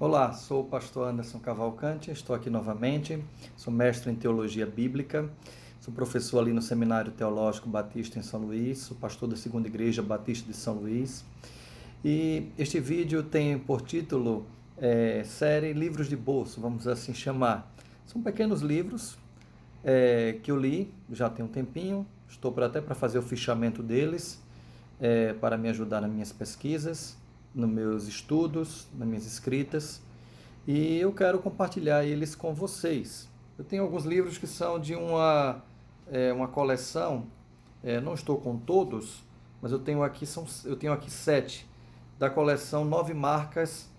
Olá, sou o pastor Anderson Cavalcante, estou aqui novamente, sou mestre em Teologia Bíblica, sou professor ali no Seminário Teológico Batista em São Luís, sou pastor da Segunda Igreja Batista de São Luís, e este vídeo tem por título série Livros de Bolso, vamos assim chamar. São pequenos livros que eu li já tem um tempinho, estou até para fazer o fichamento deles, para me ajudar nas minhas pesquisas, nos meus estudos, nas minhas escritas, e eu quero compartilhar eles com vocês. Eu tenho alguns livros que são de uma coleção, não estou com todos, mas eu tenho aqui 7, da coleção 9 marcas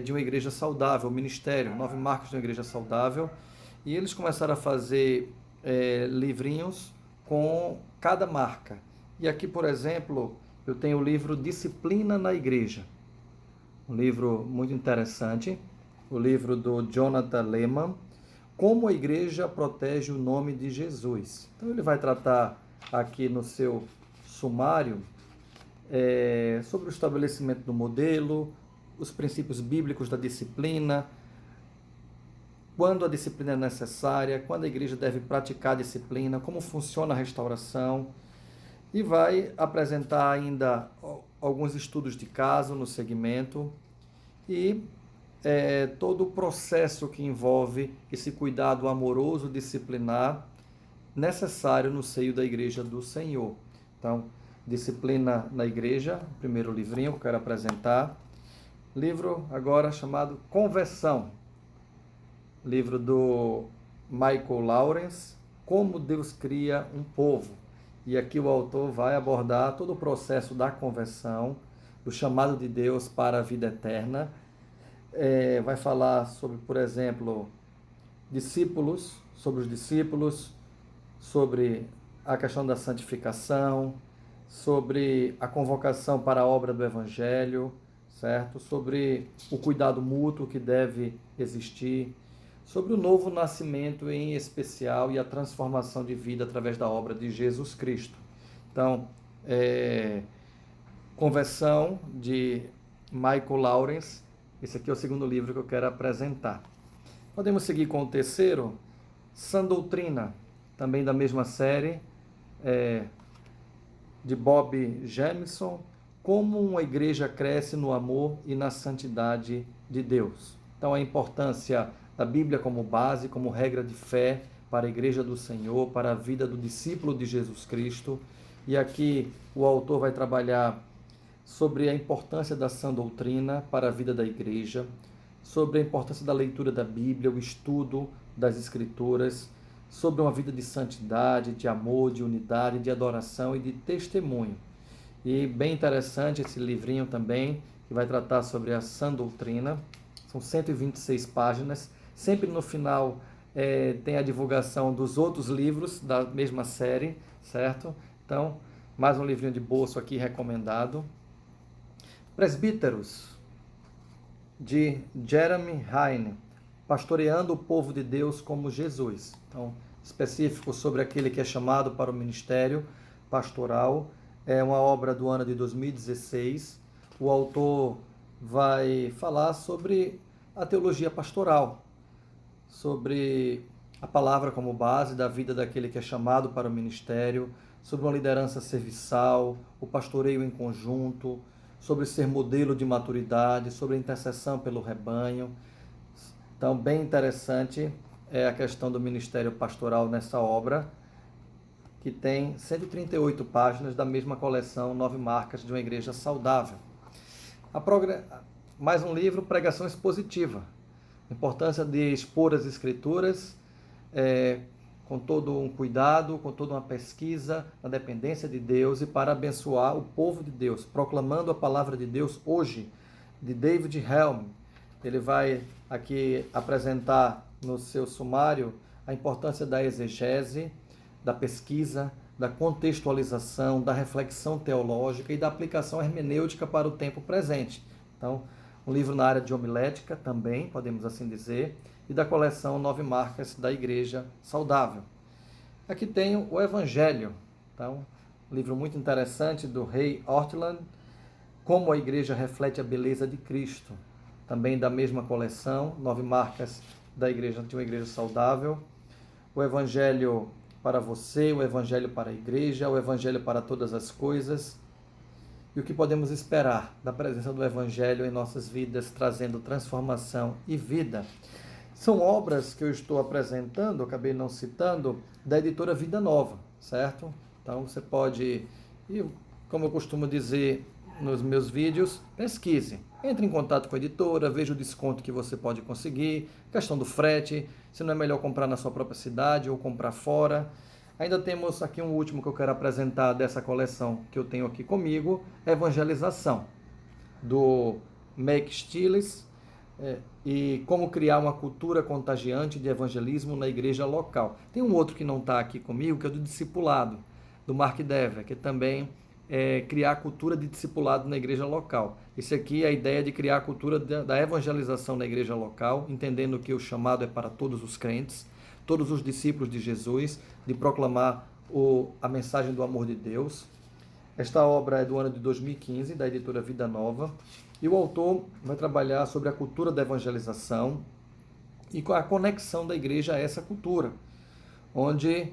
de uma igreja saudável, ministério, 9 marcas de uma igreja saudável, e eles começaram a fazer livrinhos com cada marca. E aqui, por exemplo, eu tenho o livro Disciplina na Igreja, um livro muito interessante, o livro do Jonathan Leeman, Como a Igreja Protege o Nome de Jesus. Então ele vai tratar aqui no seu sumário sobre o estabelecimento do modelo, os princípios bíblicos da disciplina, quando a disciplina é necessária, quando a igreja deve praticar a disciplina, como funciona a restauração, e vai apresentar ainda alguns estudos de caso no segmento e todo o processo que envolve esse cuidado amoroso, disciplinar, necessário no seio da Igreja do Senhor. Então, Disciplina na Igreja, primeiro livrinho que eu quero apresentar. Livro agora chamado Conversão, livro do Michael Lawrence, Como Deus Cria um Povo. E aqui o autor vai abordar todo o processo da conversão, do chamado de Deus para a vida eterna. Vai falar sobre, por exemplo, sobre os discípulos, sobre a questão da santificação, sobre a convocação para a obra do Evangelho, certo? Sobre o cuidado mútuo que deve existir, sobre o novo nascimento em especial e a transformação de vida através da obra de Jesus Cristo. Então, Conversão, de Michael Lawrence, esse aqui é o segundo livro que eu quero apresentar. Podemos seguir com o terceiro, Sã Doutrina, também da mesma série, de Bob Jamieson, Como uma Igreja Cresce no Amor e na Santidade de Deus. Então, a importância da Bíblia como base, como regra de fé para a Igreja do Senhor, para a vida do discípulo de Jesus Cristo. E aqui o autor vai trabalhar sobre a importância da sã doutrina para a vida da Igreja, sobre a importância da leitura da Bíblia, o estudo das Escrituras, sobre uma vida de santidade, de amor, de unidade, de adoração e de testemunho. E bem interessante esse livrinho também, que vai tratar sobre a sã doutrina. São 126 páginas. Sempre no final tem a divulgação dos outros livros da mesma série, certo? Então, mais um livrinho de bolso aqui recomendado. Presbíteros, de Jeremy Heine, Pastoreando o Povo de Deus como Jesus. Então, específico sobre aquele que é chamado para o ministério pastoral. É uma obra do ano de 2016. O autor vai falar sobre a teologia pastoral, sobre a palavra como base da vida daquele que é chamado para o ministério, sobre uma liderança serviçal, o pastoreio em conjunto, sobre ser modelo de maturidade, sobre a intercessão pelo rebanho. Então, bem interessante a questão do ministério pastoral nessa obra, que tem 138 páginas da mesma coleção, 9 marcas de uma igreja saudável. Mais um livro, Pregação Expositiva. Importância de expor as Escrituras com todo um cuidado, com toda uma pesquisa na dependência de Deus e para abençoar o povo de Deus, proclamando a palavra de Deus hoje, de David Helm. Ele vai aqui apresentar no seu sumário a importância da exegese, da pesquisa, da contextualização, da reflexão teológica e da aplicação hermenêutica para o tempo presente. Então, um livro na área de homilética também, podemos assim dizer, e da coleção 9 marcas da Igreja Saudável. Aqui tenho o Evangelho, então, um livro muito interessante do Ray Ortlund, Como a Igreja Reflete a Beleza de Cristo. também da mesma coleção, 9 marcas de uma igreja saudável. O Evangelho para você, o Evangelho para a igreja, o Evangelho para todas as coisas. E o que podemos esperar da presença do Evangelho em nossas vidas, trazendo transformação e vida. São obras que eu estou apresentando, acabei não citando, da editora Vida Nova, certo? Então você pode, e como eu costumo dizer nos meus vídeos, pesquise. Entre em contato com a editora, veja o desconto que você pode conseguir, questão do frete, se não é melhor comprar na sua própria cidade ou comprar fora. Ainda temos aqui um último que eu quero apresentar dessa coleção que eu tenho aqui comigo, Evangelização, do Make Stiles, e como criar uma cultura contagiante de evangelismo na igreja local. Tem um outro que não está aqui comigo, que é do discipulado, do Mark Dever, que também é criar a cultura de discipulado na igreja local. Esse aqui é a ideia de criar a cultura da evangelização na igreja local, entendendo que o chamado é para todos os crentes, todos os discípulos de Jesus, de proclamar a mensagem do amor de Deus. Esta obra é do ano de 2015, da editora Vida Nova, e o autor vai trabalhar sobre a cultura da evangelização e a conexão da igreja a essa cultura, onde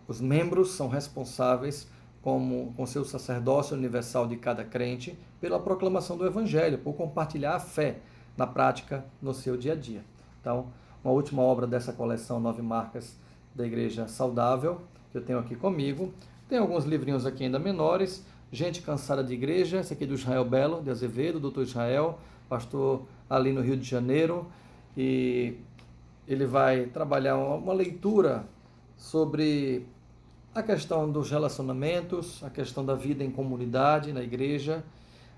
os membros são responsáveis com seu sacerdócio universal de cada crente pela proclamação do evangelho, por compartilhar a fé na prática no seu dia a dia. Então, uma última obra dessa coleção 9 marcas da Igreja Saudável, que eu tenho aqui comigo. Tem alguns livrinhos aqui ainda menores, Gente Cansada de Igreja, esse aqui é do Israel Belo de Azevedo, doutor Israel, pastor ali no Rio de Janeiro, e ele vai trabalhar uma leitura sobre a questão dos relacionamentos, a questão da vida em comunidade, na igreja,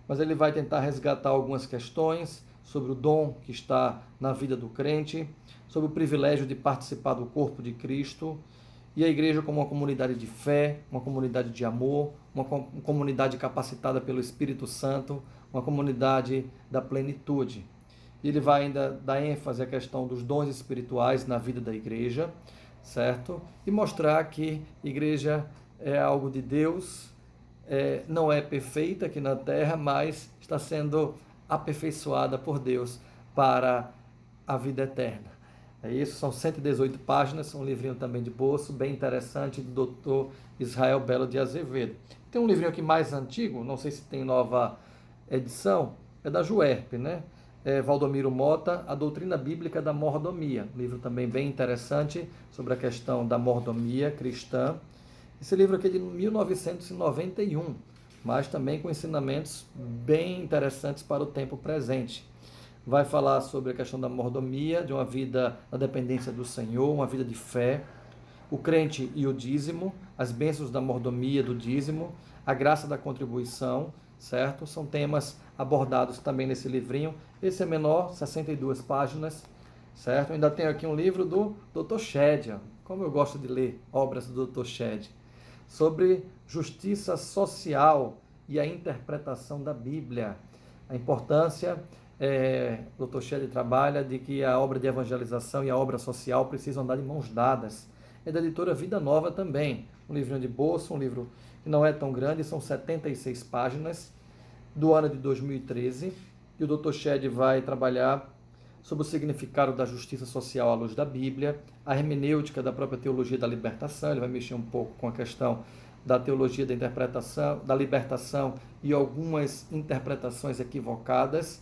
mas ele vai tentar resgatar algumas questões sobre o dom que está na vida do crente, sobre o privilégio de participar do corpo de Cristo, e a igreja como uma comunidade de fé, uma comunidade de amor, uma comunidade capacitada pelo Espírito Santo, uma comunidade da plenitude. E ele vai ainda dar ênfase à questão dos dons espirituais na vida da igreja, certo? E mostrar que a igreja é algo de Deus, não é perfeita aqui na terra, mas está sendo aperfeiçoada por Deus para a vida eterna. É isso, são 118 páginas, um livrinho também de bolso, bem interessante, do Dr. Israel Belo de Azevedo. Tem um livrinho aqui mais antigo, não sei se tem nova edição, é da Juerp, né? Valdomiro Mota, A Doutrina Bíblica da Mordomia, um livro também bem interessante sobre a questão da mordomia cristã. Esse livro aqui é de 1991, mas também com ensinamentos bem interessantes para o tempo presente. Vai falar sobre a questão da mordomia, de uma vida na dependência do Senhor, uma vida de fé, o crente e o dízimo, as bênçãos da mordomia, do dízimo, a graça da contribuição, certo? São temas abordados também nesse livrinho. Esse é menor, 62 páginas, certo? Eu ainda tenho aqui um livro do Dr. Shedd, como eu gosto de ler obras do Dr. Shedd, sobre justiça social e a interpretação da Bíblia. A importância, o Dr. Shedd trabalha de que a obra de evangelização e a obra social precisam andar de mãos dadas. É da editora Vida Nova também, um livrinho de bolso, um livro que não é tão grande, são 76 páginas, do ano de 2013, e o Dr. Shedd vai trabalhar sobre o significado da justiça social à luz da Bíblia, a hermenêutica da própria teologia da libertação. Ele vai mexer um pouco com a questão da teologia da interpretação, da libertação e algumas interpretações equivocadas,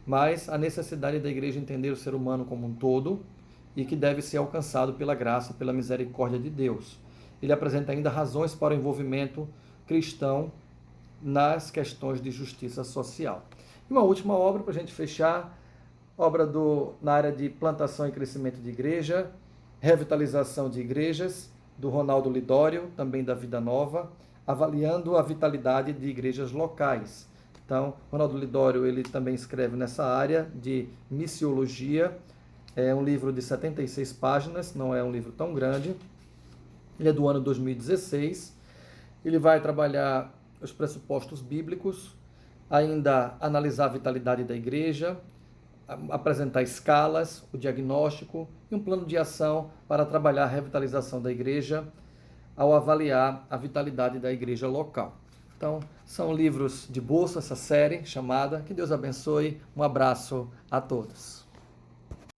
mas a necessidade da igreja entender o ser humano como um todo e que deve ser alcançado pela graça, pela misericórdia de Deus. Ele apresenta ainda razões para o envolvimento cristão nas questões de justiça social. E uma última obra para a gente fechar, obra na área de plantação e crescimento de igreja, revitalização de igrejas, do Ronaldo Lidório, também da Vida Nova, avaliando a vitalidade de igrejas locais. Então, Ronaldo Lidório, ele também escreve nessa área de missiologia, é um livro de 76 páginas, não é um livro tão grande, ele é do ano 2016, ele vai trabalhar os pressupostos bíblicos, ainda analisar a vitalidade da igreja, apresentar escalas, o diagnóstico e um plano de ação para trabalhar a revitalização da igreja ao avaliar a vitalidade da igreja local. Então, são livros de bolso essa série chamada. Que Deus abençoe. Um abraço a todos.